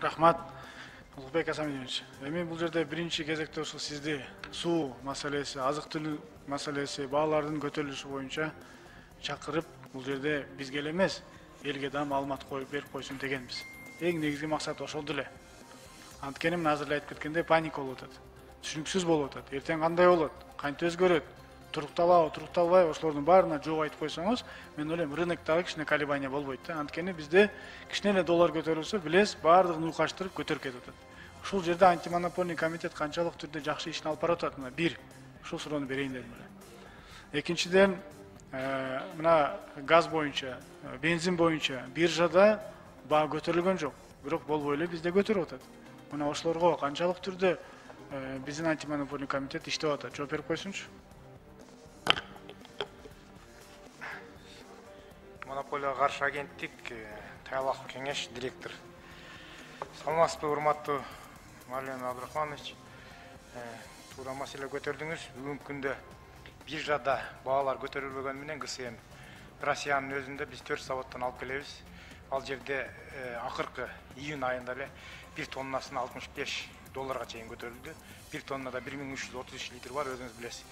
Рахмат, Улукбек Асамидович. Эми бул жерде биринчи кезекте ушул сизди суу маселеси, азык-түлүк маселеси, баалардын көтөрүлүшү боюнча чакырып, бул жерде бизге эле эмес, элге да маалымат берип койсун дегенбиз. Эң негизги максат ошол деле. Анткени мына азыр эле айтып кеткендей паника болуп атат. Түшүнүксүз болуп атат. Эртең кандай болот, кантип өзгөрөт, турукталабы, турукталбайбы, ошолордун баарына жооп айтып койсоңуз, мен ойлойм рыноктогу кичине колебания болбойт да. Анткени бизде кичине эле доллар көтөрүлсө, билесиз, баардыгын уйкаштырып көтөрүп кетип атат. Ушул жерде антимонопольный комитет канчалык түрдө жакшы ишин алып барып атат? Мына бир, ушул суроону берейин дедим эле. Экинчиден, мына газ боюнча, бензин боюнча биржада баа көтөрүлгөн жок, бирок болбой эле бизде көтөрүп атат. Мына ошолорго канчалык түрдө биздин антимонопольный комитет иштеп атат? Жооп берип койсунчу. Монополияга каршы агенттик Таялак кеңеш директор. Саламатсызбы, урматтуу Марлен Абдрахманович. Туура маселе көтөрдүңүз. Бүгүнкү күндө биржада баалар көтөрүлбөгөнү менен ГСМ Россиянын өзүндө биз 4 заводдон алып келебиз. Ал жерде акыркы июнь айында эле 1 тоннасын $65 чейин көтөрүлдү. 1 тоннада 1333 литр бар, өзүңүз билесиз.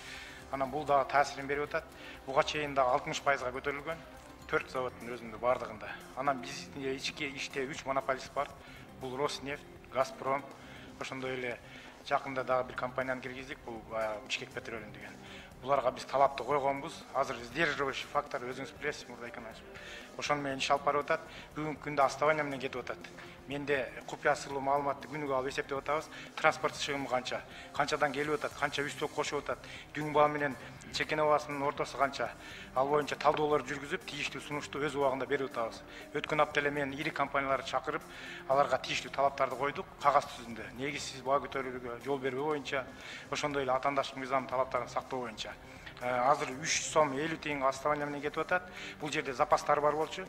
Анан бул дагы таасирин берип атат. Буга чейин дагы 60%га көтөрүлгөн. 4 заводдун өзүндө бардыгында. Анан бизде ички иште 3 монополист бар. Бул Роснефть, Газпром, ошондой эле жакында дагы бир компанияны киргиздик, бул Бишкек Петролиум деген. Буларга биз талапты койгонбуз. Азыр сдерживающий фактор өзүңүз билесиз, Мурдай Экономович. Ошону менен иш алып барып атат. Бүгүнкү күндө оставание менен кетип атат. Менде купуя сырлуу маалыматты күнүгө алып эсептеп атабыз. Транспорт чыгымы канча, канчадан келип атат, канча үстөк кошуп атат, дүң баа менен чекене баасынын ортосу канча. Ал боюнча талдоолор жүргүзүп, тийиштүү сунушту өз убагында берип атабыз. Өткөн апта эле мен ири компанияларды чакырып, аларга тийиштүү талаптарды койдук кагаз түзүндө. Негизсиз баа көтөрүүгө жол бербөө боюнча, ошондой эле атаандаштык мыйзам талаптарын сактоо боюнча. Азыр 3 сом 50 тиынга оставание менен кетип атат. Бул жерде запастар бар болчу.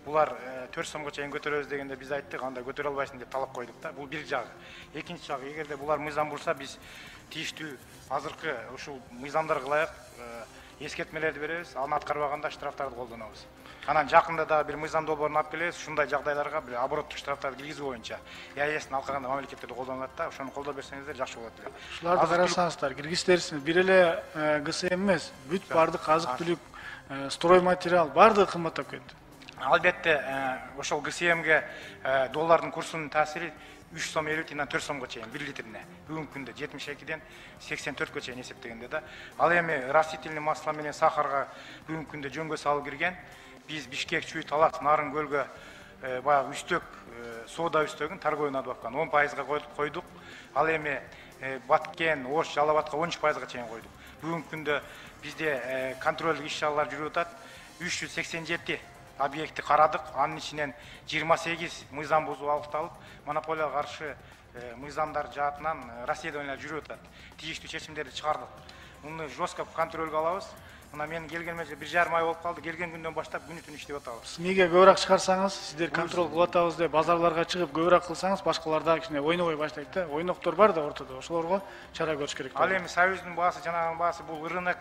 Булар 4 сомго чейин көтөрөбүз дегенде биз айттык, анда көтөрө албайсың деп талап койдук да. Бул бир жагы. Экинчи жагы, эгерде булар мыйзам бурса, биз тийиштүү азыркы ушул мыйзамдарга ылайык эскертмелерди беребиз. Аны аткарбаганда штрафтарды колдонобуз. Анан жакында да бир мыйзам долбоорун алып келебиз. Ушундай жагдайларга бир обороттук штрафтарды киргизүү боюнча. ЯЭСтин алкагында мамлекеттерде колдонулат да. Ошону колдоп берсеңиздер жакшы болот эле. Ушуларды карасаңыздар, киргизтерсиз. Бир эле ГСМ эмес, бүт бардык азык-түлүк, строй материал бардыгы кымбаттап кетти. Албетте, ошол ГСМге доллардын курсунун таасири 3 сом 50 тиындан 4 сомго чейин 1 литрине. Бүгүнкү күндө 72ден 84гө чейин эсептегенде да. Ал эми растительный масло менен сахарга бүгүнкү күндө жөнгө салып кирген. Биз Бишкек, Чүй, Талас, Нарын көлгө баягы үстөк, соода үстөгүн торговый надбавканы 10%га койдук. Ал эми Баткен, Ош, Жалал-Абадка 13%га чейин койдук. Бүгүнкү күндө бизде контролдук иш-чаралар жүрүп атат. 387 объекти карадык. Анын ичинен 28 мыйзам бузуу алыкталып, монополияга каршы мыйзамдар жаатынан расследование жүрүп атат. Тийиштүү чечимдерди чыгардык. Муну жестко контролго алабыз. Мына мен келгениме 1,5 ай болуп калды. Келген күндөн баштап күнү түнү иштеп атабыз. СМИге көбүрөөк чыгарсаңыз, сиздер контрол кылып атабыз деп базарларга чыгып көбүрөөк кылсаңыз, башкалар да кичине ойнобой баштайт да. Ойноктор бар да ортодо. Ошолорго чара көрүш керек. Ал эми Союздун баасы, жанагынын баасы бул рынок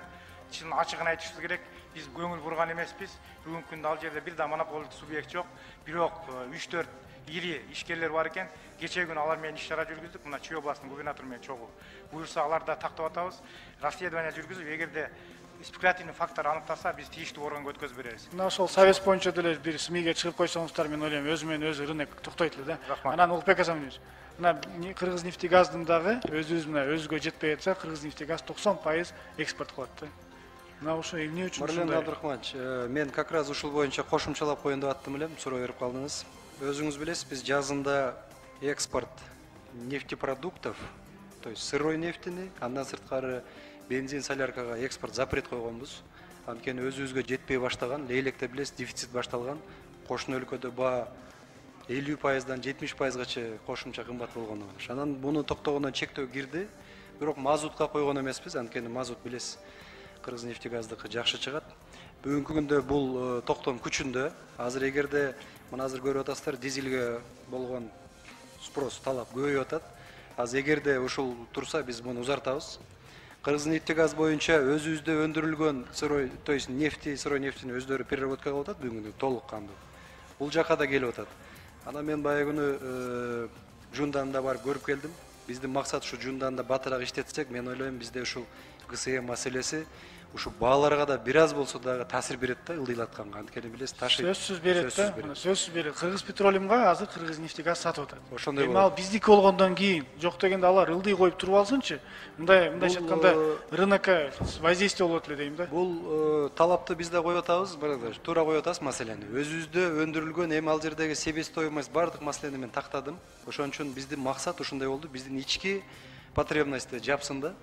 чын ачыгын айтышыбыз керек. Биз көңүл бурган эмеспиз. Бүгүнкү күндө ал жерде бир да монополдук субъект жок. Бирок 3-4 ири ишкерлер бар экен. Кечээ күнү алар менен иш-чара жүргүздүк. Мына Чүй областынын губернатору менен чогуу. Буюрса аларды тактап атабыз. Расследование жүргүзүп, эгерде спекулятивный фактор аныкталса, биз тийиштүү органга өткөзүп беребиз. Мына ошол совет боюнча деле бир СМИге чыгып койсоңуздар, мен ойлойм, өзү менен өзү рынок токтойт эле да. Анан Улукбек Асамидович, мына Кыргыз-Нефтегаздын дагы өзүгө жетпей атса, Кыргыз-Нефтегаз 90% экспорт кылат да. Мына ошо эмне үчүн ушундай? Марлен Абдрахманович, мен как раз ушул боюнча кошумчалап коеюн деп аттым элем, суроо берип калдыңыз. Өзүңүз билесиз, биз жазында экспорт нефтепродуктов, то есть сырой нефтини, андан сырткары бензин, соляркага экспорт запрет койгонбуз. Анткени өзүбүзгө жетпей баштаган, лейлекте билесиз, дефицит башталган. Кошуна өлкөдө баа 50%дан 70%гача кошумча кымбат болгону. Анан муну токтогондон чектөө кирди. Бирок мазутка койгон эмеспиз, анткени мазут билесиз, Кыргыз-Нефтегаздыкы жакшы чыгат. Бүгүнкү күндө бул токтом күчүндө. Азыр эгерде мына азыр көрүп атасыздар, дизелге болгон спрос, талап көбөйүп атат. Азыр эгерде ушул турса, биз муну узартабыз. Кыргыз-Нефтегаз боюнча өзүбүздө өндүрүлгөн сырой, то есть нефти, сырой нефтини өздөрү переработка кылып атат бүгүнкү толук кандуу. Бул жака да келип атат. Анан мен баягы күнү жуундан да барып көрүп келдим. Биздин максат ушу жуундан да батыраак иштетсек, мен ойлойм бизде ушул ГСМ маселеси ушу бааларга да бир аз болсо дагы таасир берет да, ылдыйлатканга. Анткени билесиз, ташыйт. Сөзсүз берет да. Сөзсүз берет. Кыргыз Петролиумга азыр Кыргыз нефтегаз сатып атат. Ошондой Эми ал биздики болгондон кийин жок дегенде алар ылдый коюп туруп алсынчы. Мындайча айтканда рынокко воздействие болот эле дейм да. Бул талапты биз да коюп атабыз, бирок туура коюп атабыз маселени. Өзүбүздө өндүрүлгөн эми ал жердеги себестоимость бардык маселени мен тактадым. Ошон үчүн биздин максат ушундай болду. Биздин ички потребность жапсын да.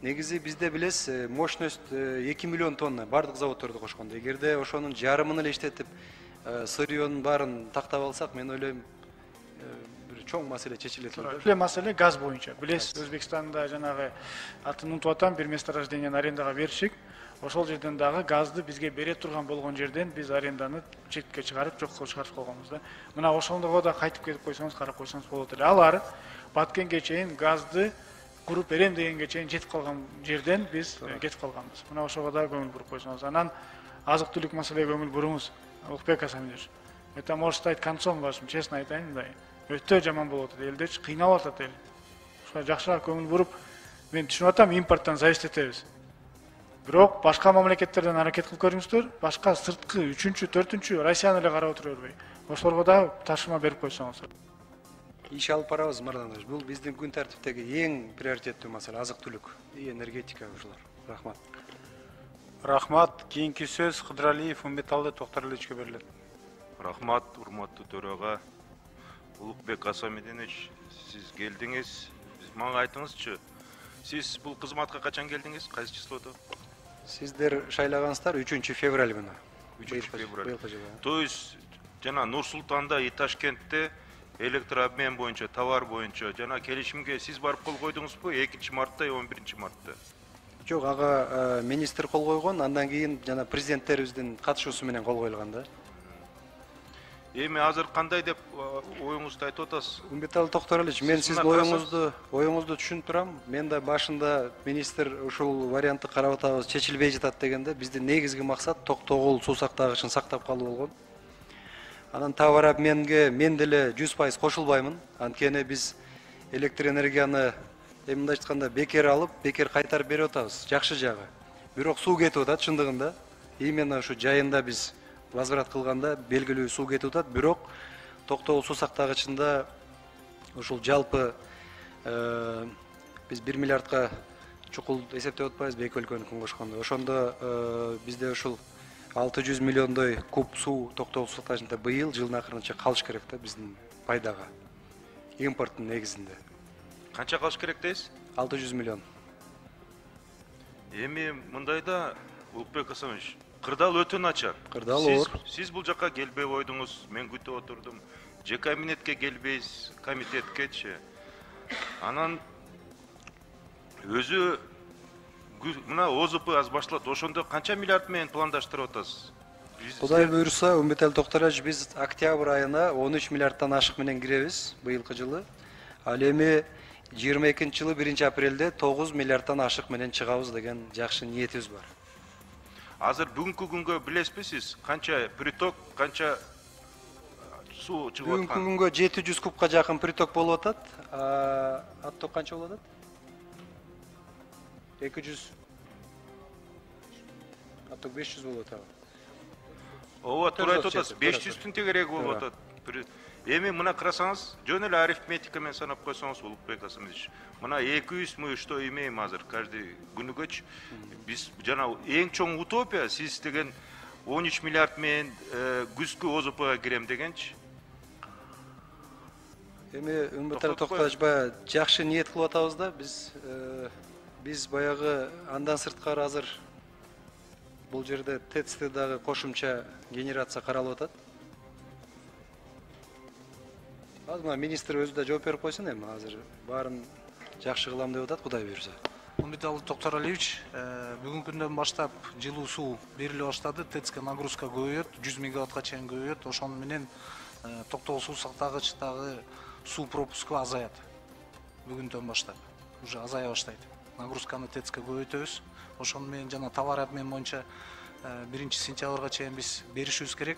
Негизи бизде билесиз, мощность 2 миллион тонна бардык заводдорду кошкондо. Эгерде ошонун жарымын эле иштетип, сырьёнун баарын тактап алсак, мен ойлойм бир чоң маселе чечилет эле. Эле маселе газ боюнча. Билесиз, Өзбекстанда жанагы атын унутуп атам, бир месторождениени арендага беришик. Ошол жерден дагы газды бизге бере турган болгон жерден биз аренданы четке чыгарып, жок кылып чыгарып койгонбуз да. Мына ошондого да кайтып кетип койсоңуз, карап койсоңуз болот эле. Алар Баткенге чейин газды куруп берем дегенге чейин жетип калган жерден биз кетип калганбыз. Мына ошого да көңүл буруп койсоңуз. Анан азык-түлүк маселеге көңүл буруңуз. Улукбек Асаминович. Это может стать концом вашим, честно айтайын мындай. Өтө жаман болот элдеч, кыйналып атат эл. Ошо жакшыраак көңүл буруп, мен түшүнүп атам, импорттон зависит этебиз. Бирок башка мамлекеттерден аракет кылып көрүңүздөр, башка сырткы 3-чү, 4-чү Россияны эле карап отура бербей. Ошолорго да ташыма берип койсоңуз. Иш алып барабыз, Мырзаныч. Бул биздин күн тартиптеги эң приоритеттүү маселе азык-түлүк и энергетика ушулар. Рахмат. Рахмат. Кийинки сөз Кыдыралиев Умбеталды Токторловичке берилет. Рахмат, урматтуу төрага. Улукбек Асамидинович, сиз келдиңиз. Мага айтыңызчы, сиз бул кызматка качан келдиңиз? Кайсы числода? Сиздер шайлагансыздар 3 февраль күнү. 3 февраль. То есть жана Нур-Султанда и Ташкентте электрообмен боюнча, товар боюнча жана келишимге сиз барып кол койдуңузбу 2 мартта и 11 мартта? Жок, ага министр кол койгон, андан кийин жана президенттерибиздин катышуусу менен кол коюлган да. Эми азыр кандай деп оюңузду айтып атасыз? Умбеталы Токторович, мен сиздин оюңузду түшүнүп турам. Мен да башында министр ушул вариантты карап атабыз, чечилбей жатат дегенде, биздин негизги максат токтогул суу сактагычын сактап калуу болгон. Анан товар обменге мен деле 100% кошулбаймын. Анткени биз электр энергияны мындайча айтканда бекер алып, бекер кайтарып берип атабыз. Жакшы жагы. Бирок суу кетип атат чындыгында. Именно ушу жайында биз возврат кылганда белгилүү суу кетип атат. Бирок токтогул суу сактагычында ушул жалпы биз 1 миллиардка чукул эсептеп атпайбызбы эки өлкөнү күн кошкондо. Ошондо бизде ушул 600 миллиондой куб суу токтогул суу сактагычында быйыл жылдын акырынча калыш керек да биздин пайдага. Импорттун негизинде. Канча калыш керек дейсиз? 600 миллион. Эми мындайда Улукбек Асамович, кырдаал өтө начар. Кырдаал оор. Сиз бул жака келбей койдуңуз, мен күтүп отурдум. Же кабинетке келбейсиз, комитеткечи. Анан өзү мына ОЗП аз башталат. Ошондо канча миллиард менен пландаштырып атасыз? Кудай буйруса, Умбетал Токторович, биз октябрь айына 13 миллиардтан ашык менен киребиз быйылкы жылы. Ал эми 22 жылы 1 апрелде 9 миллиардтан ашык менен чыгабыз деген жакшы ниетибиз бар. Азыр бүгүнкү күнгө билесизби сиз канча приток, канча суу чыгып аткан? Бүгүнкү күнгө 700 кубка жакын приток болуп атат. Отток канча болуп атат? 200. Отток 500 болуп атат. Ооба, туура айтып атасыз. 500-тün тегереги болуп атат. Эми мына карасаңыз, жөн эле арифметика менен санап койсоңуз, Улукбек Асамидович, мына 200 мы что имеем азыр каждый күнүгөчү. Биз жана эң чоң утопия сиз деген 13 миллиард менен күзгү ОЗПга кирем дегенчи. Эми Умбетал Токторович баягы жакшы ниет кылып атабыз да, биз баягы андан сырткары азыр бул жерде ТЭЦте дагы кошумча генерация каралып атат. Азыр министр өзү да жооп берип койсун, эми азыр баарын жакшы кылам деп атат, Кудай буйруса. Умбеталы Токторалиевич, бүгүнкү күндөн баштап жылуу суу бериле баштады, ТЭЦке нагрузка көбөйөт, 100 мегаваттка чейин көбөйөт, ошону менен токтогул суу сактагычтагы суу пропуску азаят. Бүгүндөн баштап уже азая баштайт. Нагрузканы ТЭЦке көбөйтөбүз. Ошону менен жана товар обмен боюнча 1 сентябрга чейин биз беришибиз керек.